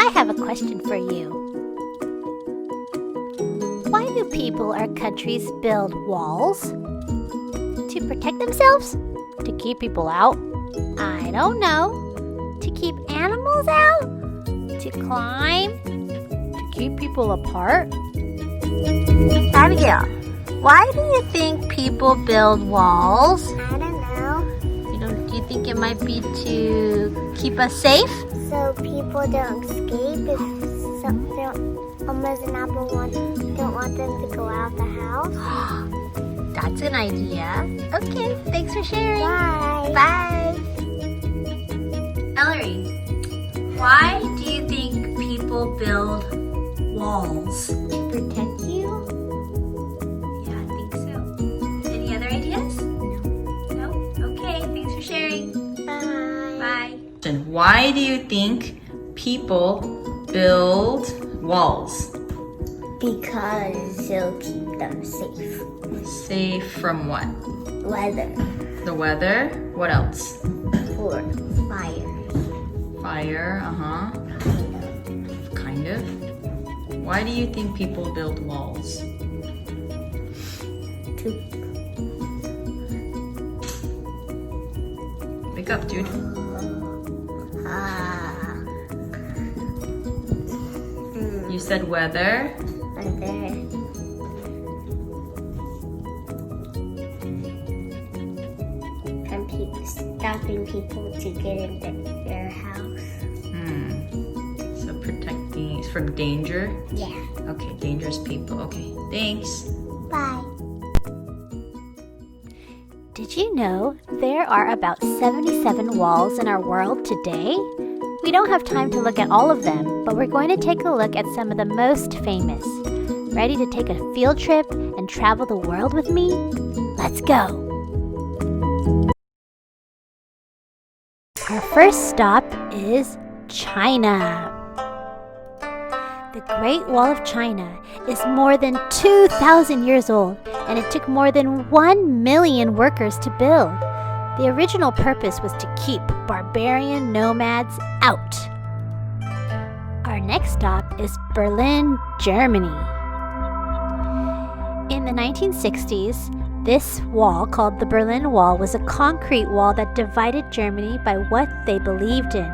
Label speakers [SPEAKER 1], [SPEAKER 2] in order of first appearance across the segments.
[SPEAKER 1] I have a question for you. Why do people or countries build walls? To protect themselves? To keep people out? I don't know. To keep animals out? To climb? To keep people apart?
[SPEAKER 2] Abigail, why do you think people build walls?
[SPEAKER 3] I don't know.
[SPEAKER 2] Do you think it might be to keep us safe?
[SPEAKER 3] So people don't escape if doesn't don't want them to go out the house.
[SPEAKER 2] That's an idea. Okay, thanks for sharing.
[SPEAKER 3] Bye.
[SPEAKER 2] Bye. Ellery, why do you think people build walls?
[SPEAKER 3] To protect you?
[SPEAKER 2] Yeah, I think so. Any other ideas? No? Okay, thanks for sharing.
[SPEAKER 3] Bye.
[SPEAKER 2] Bye.
[SPEAKER 4] And why do you think people build walls?
[SPEAKER 3] Because it'll keep them safe.
[SPEAKER 4] Safe from what?
[SPEAKER 3] Weather.
[SPEAKER 4] The weather? What else?
[SPEAKER 3] For fire.
[SPEAKER 4] Fire, Kind of. Why do you think people build walls? Wake up, dude. You said weather.
[SPEAKER 3] Stopping people to get into their house.
[SPEAKER 4] So protecting from danger?
[SPEAKER 3] Yeah.
[SPEAKER 4] Okay, dangerous people. Okay, thanks.
[SPEAKER 3] Bye.
[SPEAKER 1] Did you know there are about 77 walls in our world today? We don't have time to look at all of them, but we're going to take a look at some of the most famous. Ready to take a field trip and travel the world with me? Let's go! Our first stop is China. The Great Wall of China is more than 2,000 years old, and it took more than 1 million workers to build. The original purpose was to keep barbarian nomads out. Our next stop is Berlin, Germany. In the 1960s, this wall, called the Berlin Wall, was a concrete wall that divided Germany by what they believed in.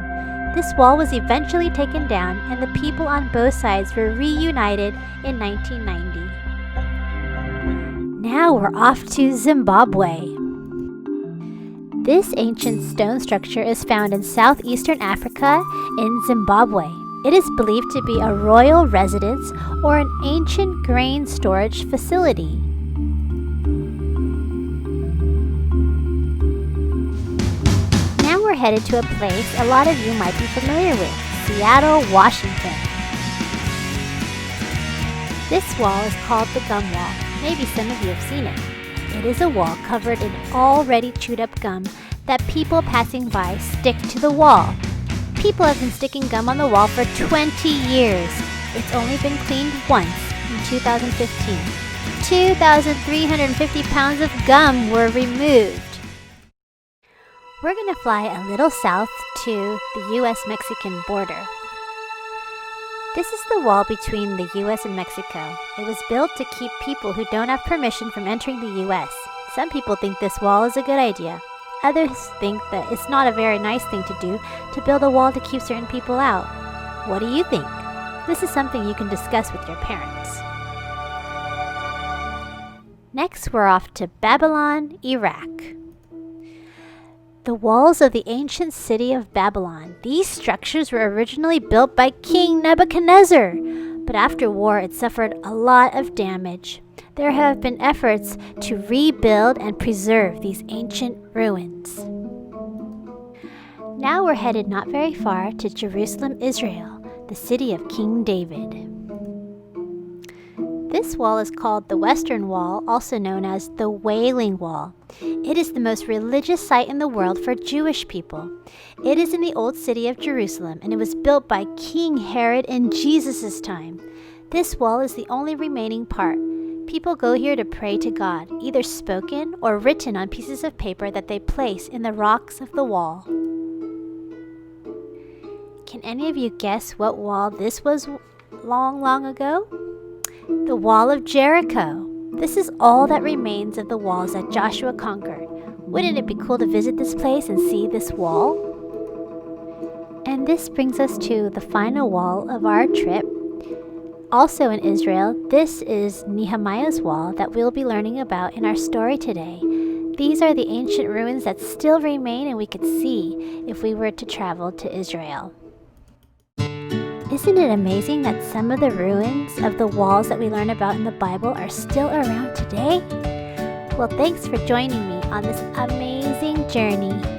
[SPEAKER 1] This wall was eventually taken down, and the people on both sides were reunited in 1990. Now we're off to Zimbabwe. This ancient stone structure is found in southeastern Africa in Zimbabwe. It is believed to be a royal residence or an ancient grain storage facility. Now we're headed to a place a lot of you might be familiar with, Seattle, Washington. This wall is called the Gum Wall. Maybe some of you have seen it. It is a wall covered in already chewed up gum that people passing by stick to the wall. People have been sticking gum on the wall for 20 years. It's only been cleaned once in 2015. 2,350 pounds of gum were removed. We're going to fly a little south to the US-Mexican border. This is the wall between the US and Mexico. It was built to keep people who don't have permission from entering the US. Some people think this wall is a good idea. Others think that it's not a very nice thing to do to build a wall to keep certain people out. What do you think? This is something you can discuss with your parents. Next, we're off to Babylon, Iraq. The walls of the ancient city of Babylon. These structures were originally built by King Nebuchadnezzar, but after war it suffered a lot of damage. There have been efforts to rebuild and preserve these ancient ruins. Now we're headed not very far to Jerusalem, Israel, the city of King David. This wall is called the Western Wall, also known as the Wailing Wall. It is the most religious site in the world for Jewish people. It is in the old city of Jerusalem, and it was built by King Herod in Jesus' time. This wall is the only remaining part. People go here to pray to God, either spoken or written on pieces of paper that they place in the rocks of the wall. Can any of you guess what wall this was long, long ago? The Wall of Jericho. This is all that remains of the walls that Joshua conquered. Wouldn't it be cool to visit this place and see this wall? And this brings us to the final wall of our trip. Also in Israel, this is Nehemiah's wall that we'll be learning about in our story today. These are the ancient ruins that still remain and we could see if we were to travel to Israel. Isn't it amazing that some of the ruins of the walls that we learn about in the Bible are still around today? Well, thanks for joining me on this amazing journey.